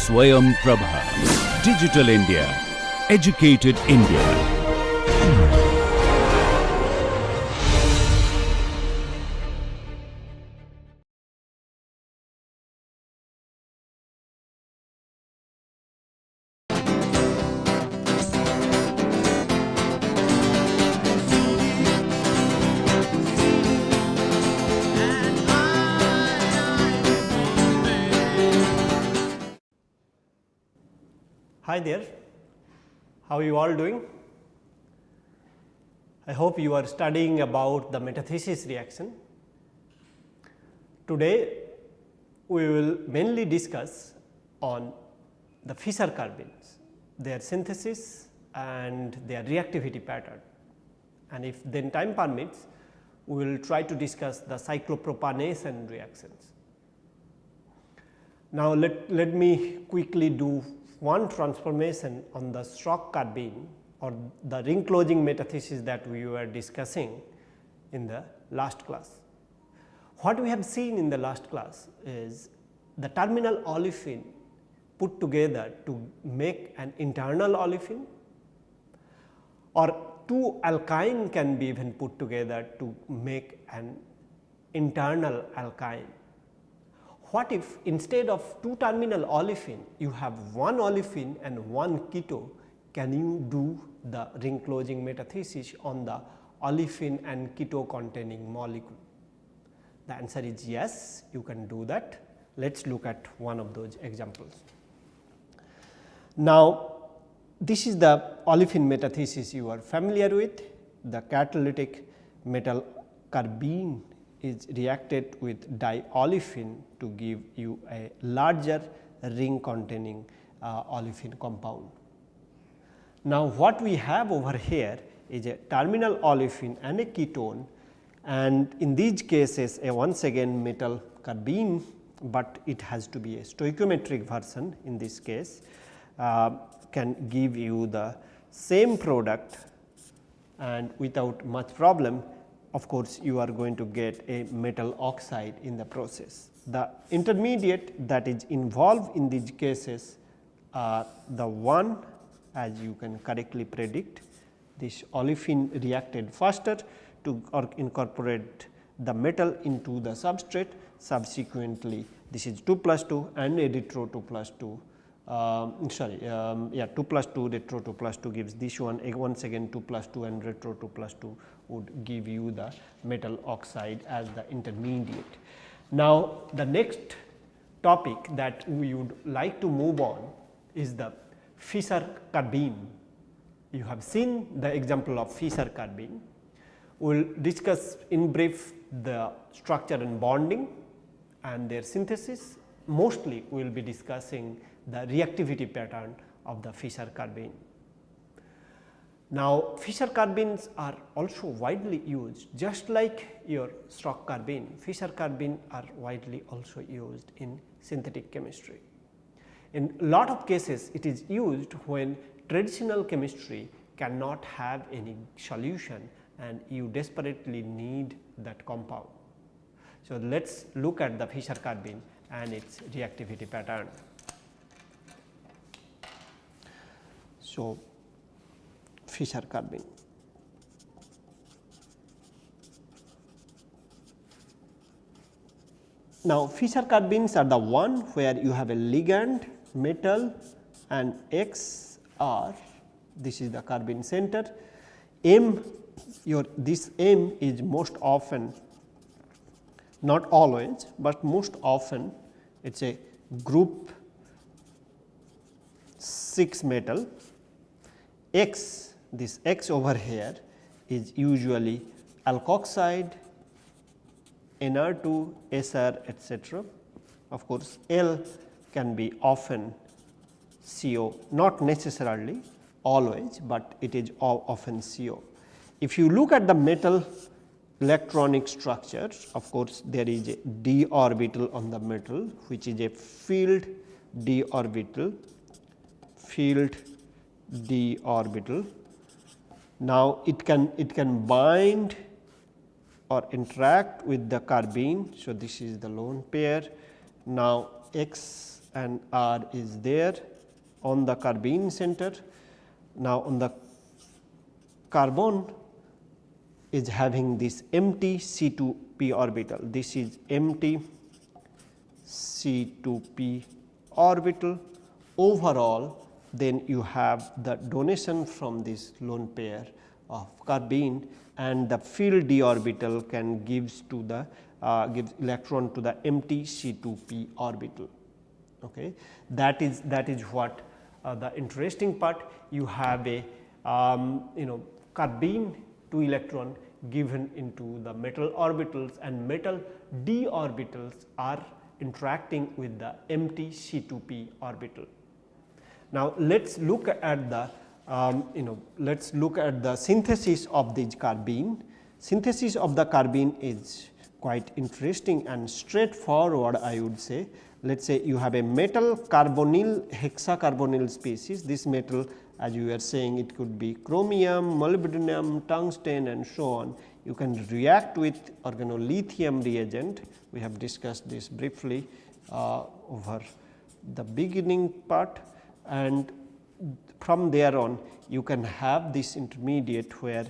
SwayamPrabha. Digital India. Educated India. Hi there, how are you all doing? I hope you are studying about the metathesis reaction. Today we will mainly discuss on the Fischer carbons, their synthesis and their reactivity pattern, and if then time permits we will try to discuss the cyclopropanation reactions. Now let me quickly do one transformation on the Schrock carbene or the ring closing metathesis that we were discussing in the last class. What we have seen in the last class is the terminal olefin put together to make an internal olefin, or two alkyne can be even put together to make an internal alkyne. What if instead of two terminal olefin you have one olefin and one keto? Can you do the ring closing metathesis on the olefin and keto containing molecule? The answer is yes, you can do that. Let us look at one of those examples. Now, this is the olefin metathesis you are familiar with. The catalytic metal carbene is reacted with diolefin to give you a larger ring containing olefin compound. Now, what we have over here is a terminal olefin and a ketone, and in these cases a once again metal carbene, but it has to be a stoichiometric version in this case, can give you the same product, and without much problem of course, you are going to get a metal oxide in the process. The intermediate that is involved in these cases are the one, as you can correctly predict, this olefin reacted faster to incorporate the metal into the substrate. Subsequently, this is 2 plus 2 and erythro 2 plus 2. 2 plus 2 retro 2 plus 2 gives this one, once again 2 plus 2 and retro 2 plus 2 would give you the metal oxide as the intermediate. Now, the next topic that we would like to move on is the Fischer carbene. You have seen the example of Fischer carbene. We will discuss in brief the structure and bonding and their synthesis. Mostly we will be discussing the reactivity pattern of the Fischer carbene. Now, Fischer carbenes are also widely used, just like your Schrock carbene. Fischer carbene are widely also used in synthetic chemistry. In lot of cases it is used when traditional chemistry cannot have any solution and you desperately need that compound. So, let us look at the Fischer carbene and its reactivity pattern. So, Fischer carbene. Now, Fischer carbenes are the one where you have a ligand metal and X R, this is the carbene center. M, this M is most often, not always, but most often it is a group 6 metal. X, this X over here is usually alkoxide, Nr2, Sr, etc. Of course, L can be often CO, not necessarily always, but it is often CO. If you look at the metal electronic structure, of course, there is a d orbital on the metal, which is a filled d orbital, Now, it can bind or interact with the carbene. So, this is the lone pair. Now, X and R is there on the carbene center. Now, on the carbon is having this empty C2p orbital. This is empty C2p orbital. Overall, then you have the donation from this lone pair of carbene, and the filled d orbital can gives electron to the empty C2p orbital. Okay. That is what the interesting part. You have a carbene 2 electron given into the metal orbitals, and metal d orbitals are interacting with the empty C2p orbital. Now, let us look at the synthesis of this carbene. Synthesis of the carbene is quite interesting and straightforward, I would say. Let us say you have a metal carbonyl hexacarbonyl species. This metal, as you were saying, it could be chromium, molybdenum, tungsten and so on. You can react with organolithium reagent. We have discussed this briefly over the beginning part, and from there on you can have this intermediate where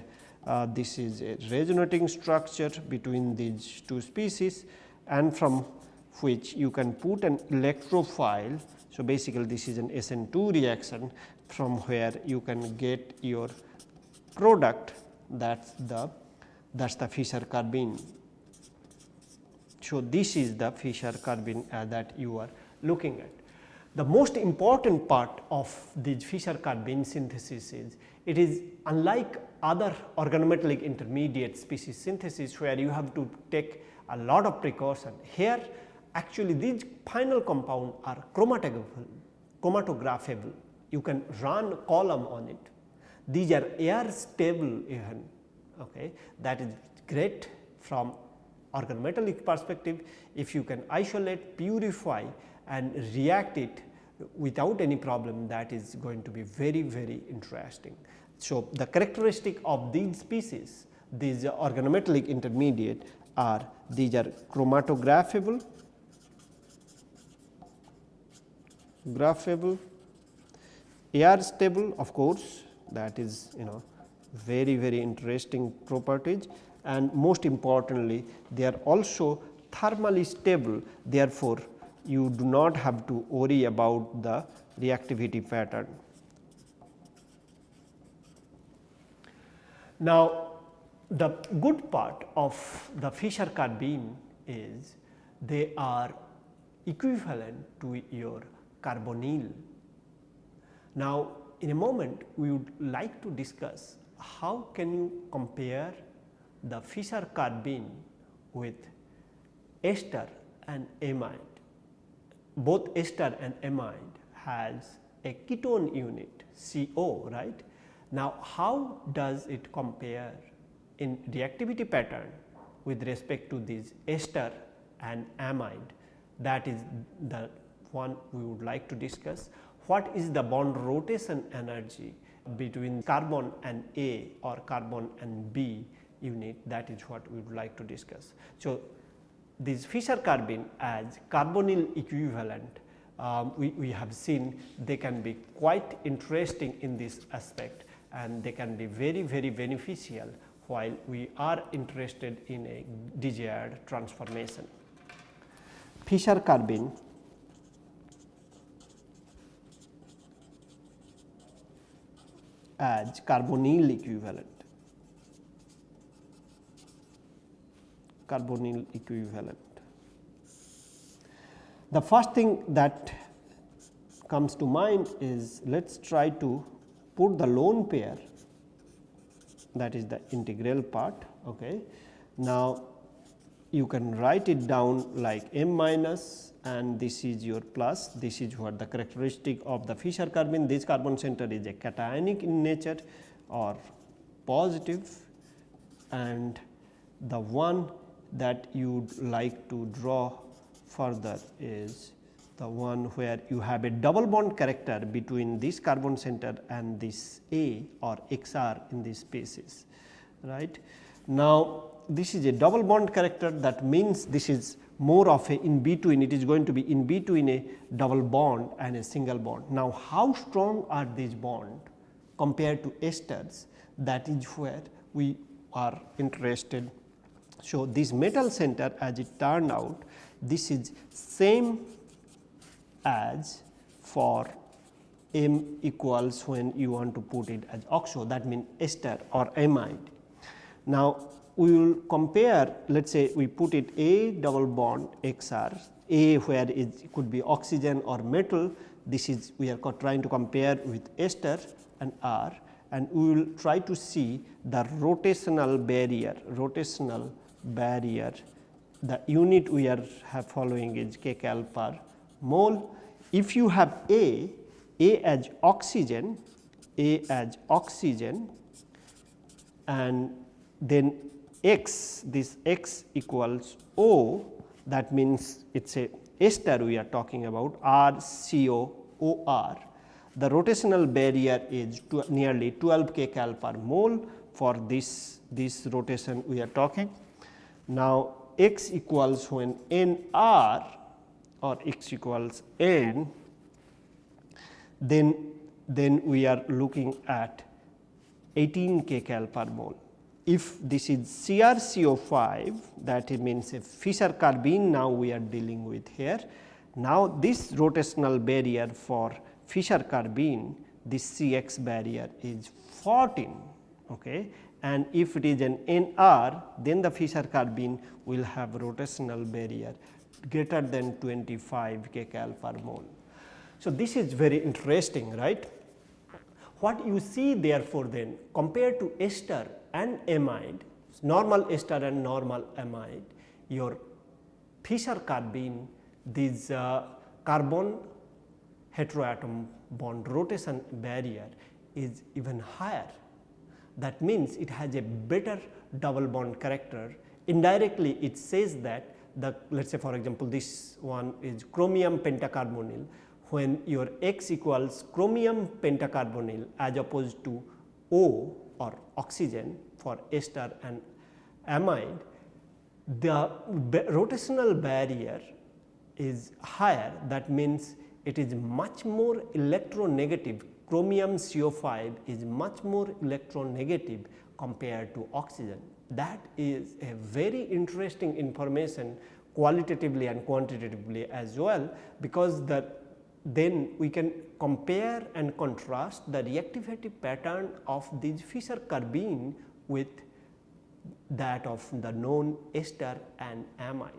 this is a resonating structure between these two species, and from which you can put an electrophile. So, basically this is an SN2 reaction from where you can get your product, that is the Fischer carbene. So, this is the Fischer carbene that you are looking at. The most important part of this Fischer carbene synthesis is, it is unlike other organometallic intermediate species synthesis where you have to take a lot of precaution. Here actually these final compound are chromatographable. You can run column on it. These are air stable even. Okay. That is great from organometallic perspective. If you can isolate, purify and react it without any problem, that is going to be very, very interesting. So, the characteristic of these species, these organometallic intermediate are, these are chromatographable, air stable, of course, that is very, very interesting properties, and most importantly they are also thermally stable. Therefore, you do not have to worry about the reactivity pattern. Now, the good part of the Fischer carbene is they are equivalent to your carbonyl. Now, in a moment we would like to discuss how can you compare the Fischer carbene with ester and amide. Both ester and amide has a ketone unit CO, right. Now, how does it compare in reactivity pattern with respect to this ester and amide? That is the one we would like to discuss. What is the bond rotation energy between carbon and A or carbon and B unit? That is what we would like to discuss. So, this Fischer carbene as carbonyl equivalent, we have seen they can be quite interesting in this aspect, and they can be very, very beneficial while we are interested in a desired transformation. Fischer carbene as carbonyl equivalent. The first thing that comes to mind is, let us try to put the lone pair, that is the integral part. Okay. Now, you can write it down like M minus, and this is your plus. This is what the characteristic of the Fischer carbene. This carbon center is a cationic in nature or positive, and the one that you would like to draw further is the one where you have a double bond character between this carbon center and this A or XR in this species, right. Now, this is a double bond character, that means this is more of a in between, it is going to be in between a double bond and a single bond. Now, how strong are these bonds compared to esters? That is where we are interested. So, this metal center, as it turned out, this is same as for M equals when you want to put it as oxo, that means ester or amide. Now, we will compare, let us say we put it A double bond XR, A where it could be oxygen or metal, this is we are trying to compare with ester and R, and we will try to see the rotational barrier, the unit we are following is kcal per mole. If you have A as oxygen, and then X, this X equals O, that means it is a ester we are talking about, RCOOR. The rotational barrier is nearly 12 kcal per mole for this rotation we are talking. Now, X equals when NR or X equals N, then we are looking at 18 kcal per mole. If this is CrCO5, that means a Fischer carbene now we are dealing with here. Now, this rotational barrier for Fischer carbene, this Cx barrier is 14, okay. And if it is an Nr, then the Fischer carbene will have rotational barrier greater than 25 kcal per mole. So, this is very interesting, right. What you see therefore then, compared to ester and amide, normal ester and normal amide, your Fischer carbene, this carbon heteroatom bond rotation barrier is even higher. That means, it has a better double bond character. Indirectly, it says that the, let us say for example, this one is chromium pentacarbonyl, when your X equals chromium pentacarbonyl as opposed to O or oxygen for ester and amide, the rotational barrier is higher. That means, it is much more electronegative. Chromium CO5 is much more electronegative compared to oxygen. That is a very interesting information qualitatively and quantitatively as well, because then we can compare and contrast the reactivity pattern of these Fischer carbene with that of the known ester and amides.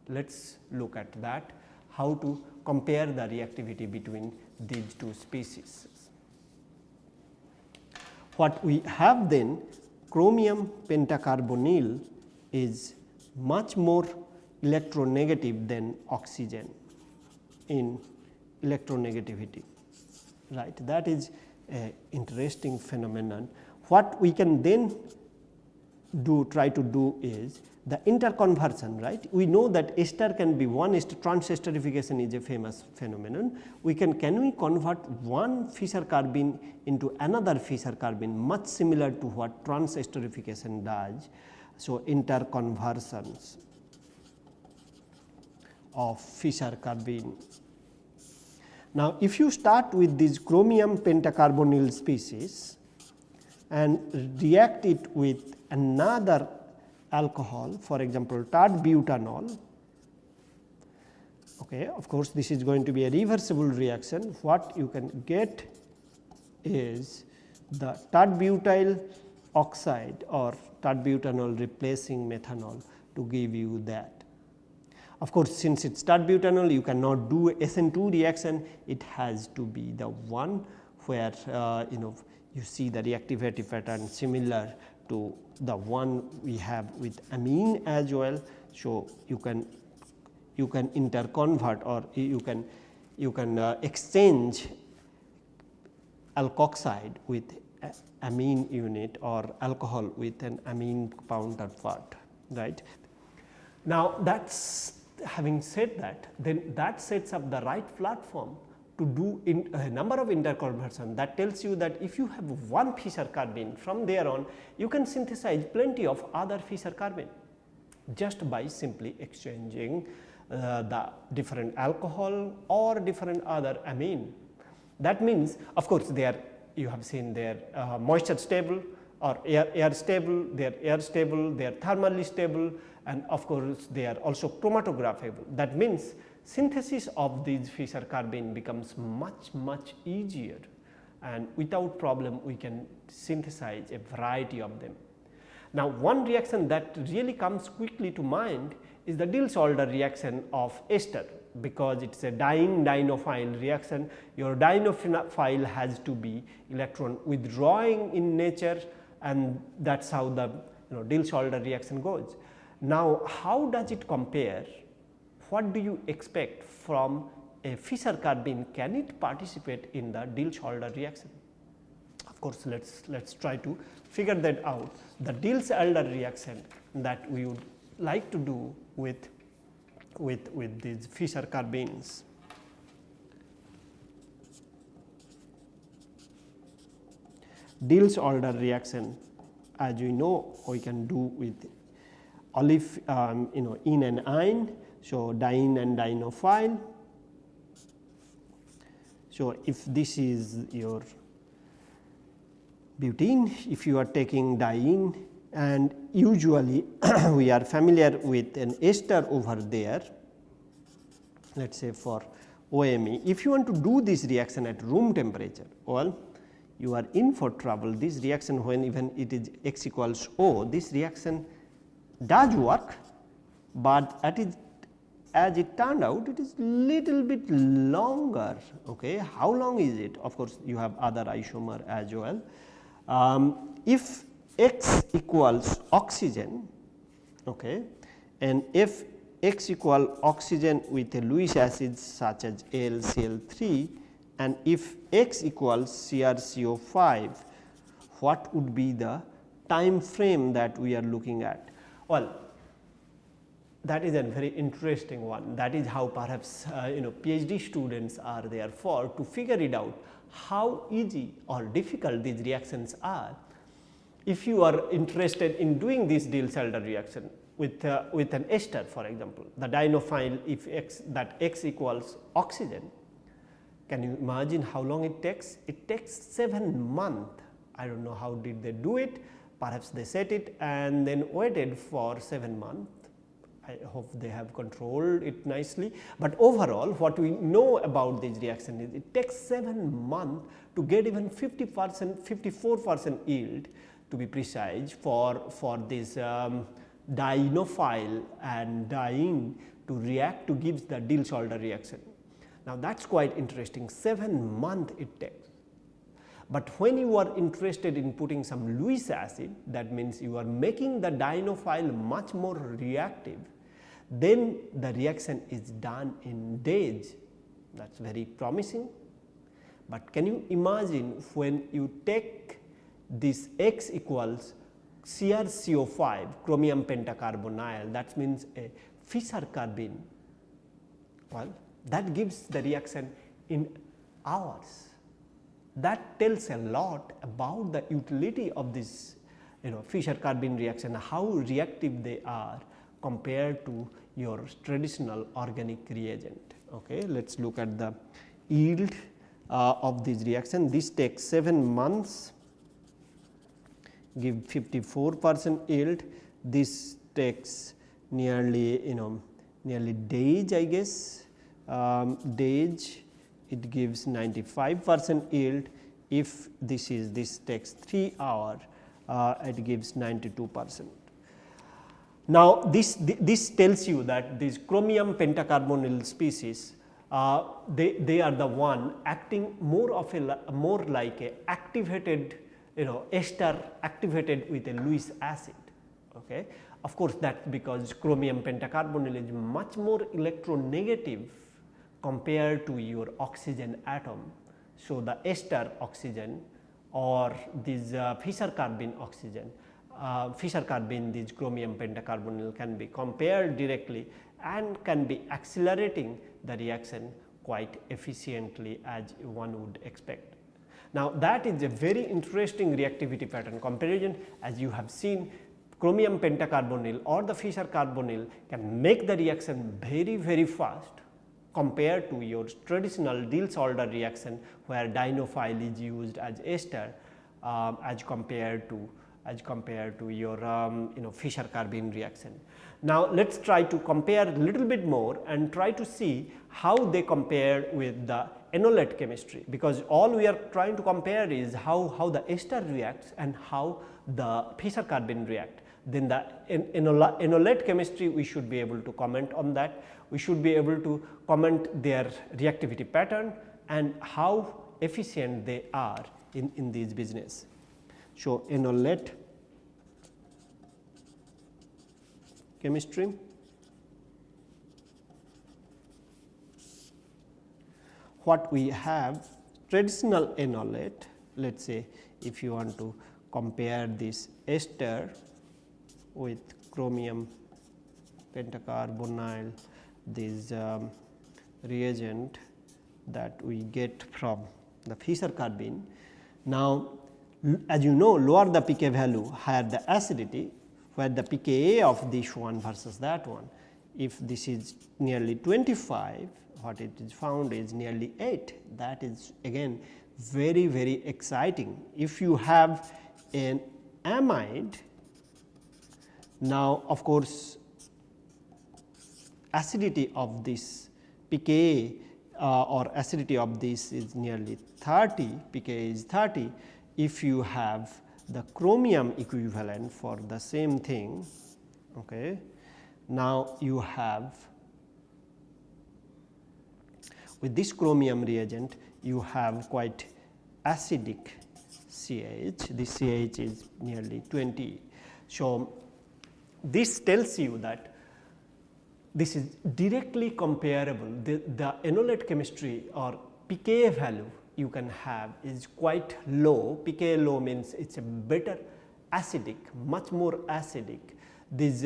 Let us look at that, how to compare the reactivity between these two species. What we have then, chromium pentacarbonyl is much more electronegative than oxygen in electronegativity, right. That is an interesting phenomenon. What we can then try to do is the interconversion, right. We know that ester can be one ester, transesterification is a famous phenomenon. We can we convert one Fischer carbene into another Fischer carbene, much similar to what transesterification does. So, interconversions of Fischer carbene. Now, if you start with this chromium pentacarbonyl species and react it with another alcohol, for example, tert-butanol, okay, of course, this is going to be a reversible reaction. What you can get is the tert-butyl oxide or tert-butanol replacing methanol to give you that. Of course, since it is tert-butanol, you cannot do a SN2 reaction, it has to be the one where you see the reactivity pattern similar to the one we have with amine as well. So, you can interconvert or you can exchange alkoxide with amine unit or alcohol with an amine counterpart, right. Now, that's having said that, then that sets up the right platform to do a number of interconversion. That tells you that if you have one Fischer carbene, from there on you can synthesize plenty of other Fischer carbene. just by simply exchanging the different alcohol or different other amine. That means, of course, they are, you have seen they are moisture stable or air stable, they are air stable, they are thermally stable, and of course, they are also chromatographable. That means, synthesis of these Fischer carbene becomes much easier, and without problem we can synthesize a variety of them. Now, one reaction that really comes quickly to mind is the Diels-Alder reaction of ester, because it is a diene-dienophile reaction. Your dienophile has to be electron withdrawing in nature, and that is how the Diels-Alder reaction goes. Now, how does it compare? What do you expect from a Fischer carbene? Can it participate in the Diels-Alder reaction? Of course, let's try to figure that out. The Diels-Alder reaction that we would like to do with these Fischer carbenes. Diels-Alder reaction, as we know, we can do with ene and ine. So, diene and dienophile. So, if this is your butene, if you are taking diene, and usually we are familiar with an ester over there, let us say for OMe. If you want to do this reaction at room temperature, well, you are in for trouble. This reaction, when even it is X equals O, this reaction does work, but as it turned out, it is little bit longer. Okay. How long is it? Of course, you have other isomer as well. If X equals oxygen, okay, and if X equal oxygen with a Lewis acid such as AlCl3, and if X equals CrCO5, what would be the time frame that we are looking at? Well, that is a very interesting one. That is how perhaps PhD students are there for, to figure it out how easy or difficult these reactions are. If you are interested in doing this Diels-Alder reaction with an ester, for example, the dienophile, if X equals oxygen, can you imagine how long it takes? It takes 7 months. I do not know how did they do it, perhaps they set it and then waited for 7 months. I hope they have controlled it nicely, but overall what we know about this reaction is it takes 7 months to get even 50%, 54% yield, to be precise, for this dienophile and diene to react to gives the Diels-Alder reaction. Now, that is quite interesting, 7 months it takes. But when you are interested in putting some Lewis acid, that means you are making the dienophile much more reactive, then the reaction is done in days. That is very promising. But can you imagine when you take this X equals CrCO5, chromium pentacarbonyl, that means a Fischer carbene, well, that gives the reaction in hours. That tells a lot about the utility of this Fischer carbene reaction, how reactive they are compared to your traditional organic reagent. Okay. Let us look at the yield of this reaction. This takes 7 months, give 54% yield. This takes nearly nearly days, I guess, days. It gives 95% yield. If this takes 3 hours, it gives 92%. Now, this tells you that these chromium pentacarbonyl species, they are the one acting more like a activated ester activated with a Lewis acid. Okay. Of course, that because chromium pentacarbonyl is much more electronegative compared to your oxygen atom. So, the ester oxygen or this Fischer carbene oxygen, Fischer carbene, this chromium pentacarbonyl can be compared directly and can be accelerating the reaction quite efficiently as one would expect. Now, that is a very interesting reactivity pattern comparison. As you have seen, chromium pentacarbonyl or the Fischer carbonyl can make the reaction very fast compared to your traditional Diels-Alder reaction where dienophile is used as ester as compared to your Fischer carbene reaction. Now, let us try to compare a little bit more and try to see how they compare with the enolate chemistry, because all we are trying to compare is how the ester reacts and how the Fischer carbene react. Then the enolate chemistry, we should be able to comment on that. We should be able to comment their reactivity pattern and how efficient they are in this business. So, enolate chemistry, what we have traditional enolate, let us say if you want to compare this ester with chromium pentacarbonyl, this reagent that we get from the Fischer carbene. Now, as you know, lower the pK value, higher the acidity, where the pKa of this one versus that one. If this is nearly 25, what it is found is nearly 8. That is again very exciting. If you have an amide, now of course acidity of this pKa or acidity of this is nearly 30, pKa is 30. If you have the chromium equivalent for the same thing, okay, now you have with this chromium reagent you have quite acidic CH, this CH is nearly 20. So, this tells you that this is directly comparable, the enolate chemistry or pKa value you can have is quite low. pKa low means it is a better acidic, much more acidic. This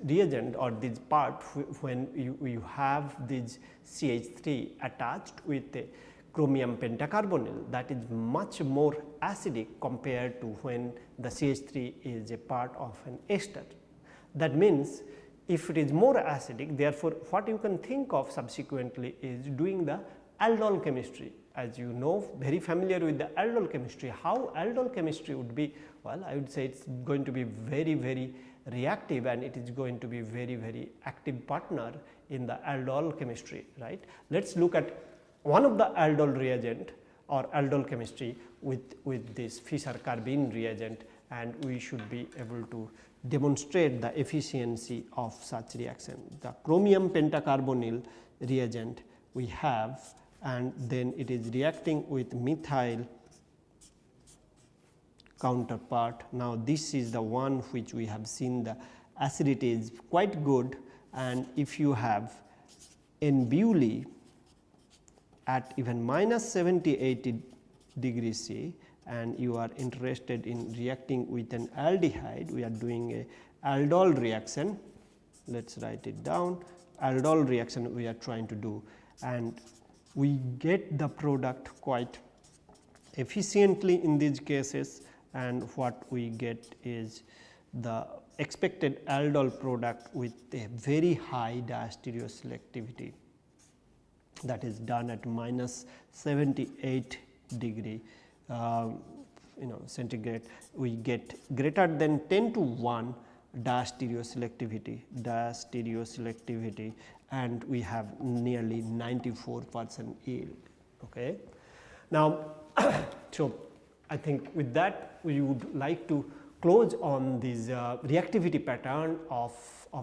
reagent or this part when you have this CH3 attached with a chromium pentacarbonyl, that is much more acidic compared to when the CH3 is a part of an ester. That means, if it is more acidic, therefore, what you can think of subsequently is doing the aldol chemistry. As you know, very familiar with the aldol chemistry. How aldol chemistry would be? Well, I would say it is going to be very reactive and it is going to be very active partner in the aldol chemistry, right. Let us look at one of the aldol reagent or aldol chemistry with this Fischer carbene reagent, and we should be able to demonstrate the efficiency of such reaction. The chromium pentacarbonyl reagent we have, and then it is reacting with methyl counterpart. Now, this is the one which we have seen the acidity is quite good, and if you have N-Bewley at even minus 70-80 degrees C and you are interested in reacting with an aldehyde, we are doing a aldol reaction. Let us write it down, aldol reaction we are trying to do, and we get the product quite efficiently in these cases, and what we get is the expected aldol product with a very high diastereoselectivity, that is done at minus 78 degree centigrade. We get greater than 10 to 1 diastereoselectivity, and we have nearly 94% yield. Okay. Now, so I think with that we would like to close on this reactivity pattern of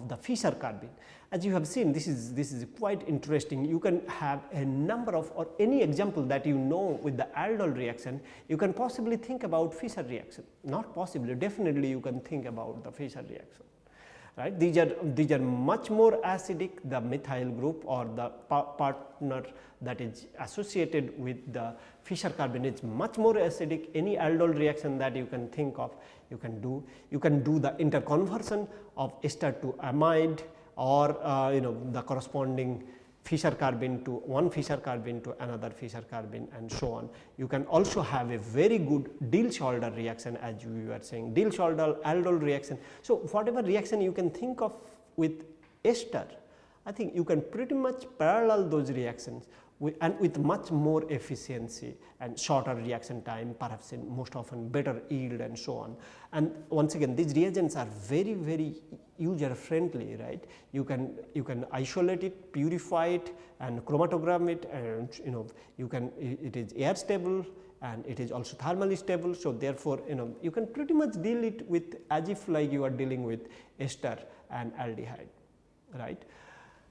the Fischer carbene. As you have seen, this is quite interesting. You can have a number of, or any example that you know with the aldol reaction, you can possibly think about Fischer reaction. Not possibly, definitely you can think about the Fischer reaction. Right? These are much more acidic, the methyl group or the partner that is associated with the Fischer carbene is much more acidic. Any aldol reaction that you can think of, you can do. You can do the interconversion of ester to amide, or the corresponding Fischer carbene to one Fischer carbene to another Fischer carbene and so on. You can also have a very good Diels-Alder reaction, as we were saying, Diels-Alder aldol reaction. So, whatever reaction you can think of with ester, I think you can pretty much parallel those reactions and with much more efficiency and shorter reaction time, perhaps in most often better yield and so on. And once again, these reagents are very user friendly, right. You can isolate it, purify it and chromatogram it, and you can, it is air stable and it is also thermally stable. So, therefore, you can pretty much deal it with as if like you are dealing with ester and aldehyde, right.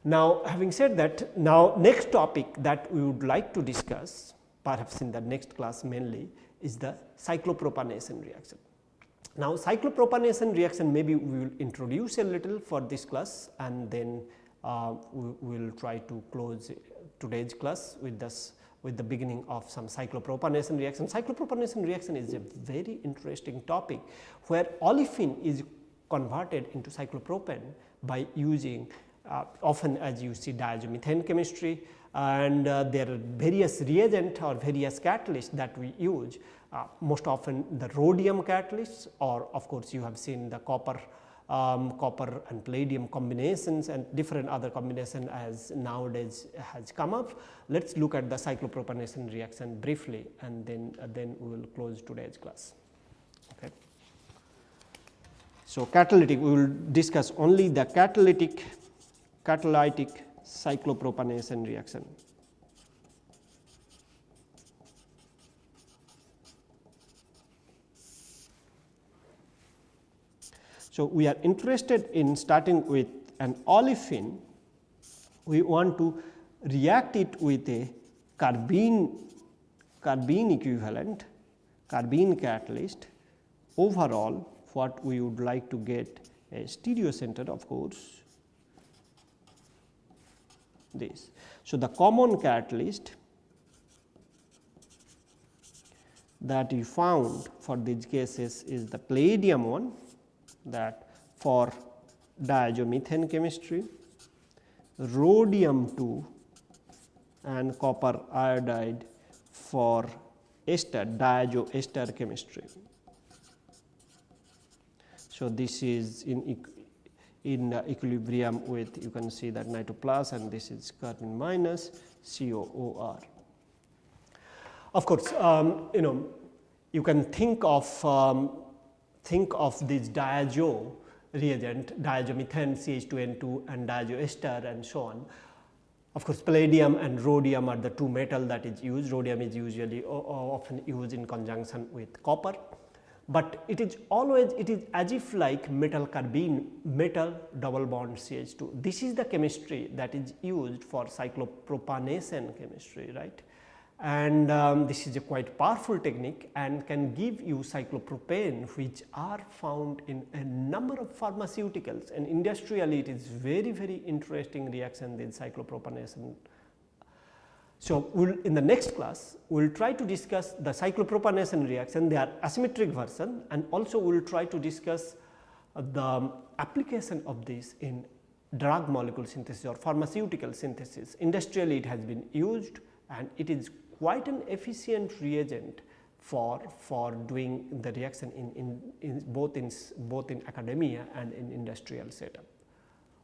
Now, having said that, now next topic that we would like to discuss, perhaps in the next class mainly, is the cyclopropanation reaction. Now, cyclopropanation reaction maybe we will introduce a little for this class, and then we will try to close today's class with the beginning of some cyclopropanation reaction. Cyclopropanation reaction is a very interesting topic, where olefin is converted into cyclopropane by using often, as you see, diazomethane chemistry, and there are various reagent or various catalysts that we use, most often the rhodium catalysts, or of course, you have seen the copper and palladium combinations and different other combination as nowadays has come up. Let us look at the cyclopropanation reaction briefly, and then we will close today's class. Okay. So, catalytic, we will discuss only the catalytic cyclopropanation reaction. So, we are interested in starting with an olefin. We want to react it with a carbene equivalent, carbene catalyst. Overall, what we would like to get a stereocenter, of course, this. So, the common catalyst that we found for these cases is the palladium one, that for diazomethane chemistry, rhodium 2 and copper iodide for ester, diazo-ester chemistry. So, this is in equilibrium with, you can see that nitro plus, and this is carbene minus COOR. Of course, you can think of this diazo reagent, diazomethane CH2N2 and diazoester and so on. Of course, palladium and rhodium are the two metal that is used. Rhodium is usually often used in conjunction with copper, but it is always, it is as if like metal carbene, metal double bond CH2. This is the chemistry that is used for cyclopropanation chemistry, right. And this is a quite powerful technique and can give you cyclopropane, which are found in a number of pharmaceuticals, and industrially it is very interesting reaction, this cyclopropanation. So, in the next class we will try to discuss the cyclopropanation reaction, their asymmetric version, and also we will try to discuss the application of this in drug molecule synthesis or pharmaceutical synthesis. Industrially it has been used, and it is quite an efficient reagent for doing the reaction in both in academia and in industrial setup.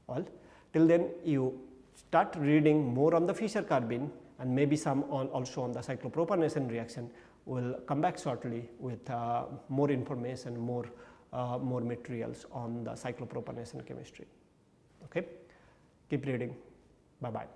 Well, till then you start reading more on the Fischer carbene and maybe some also on the cyclopropanation reaction. We will come back shortly with more information, more materials on the cyclopropanation chemistry. Okay, keep reading. Bye bye.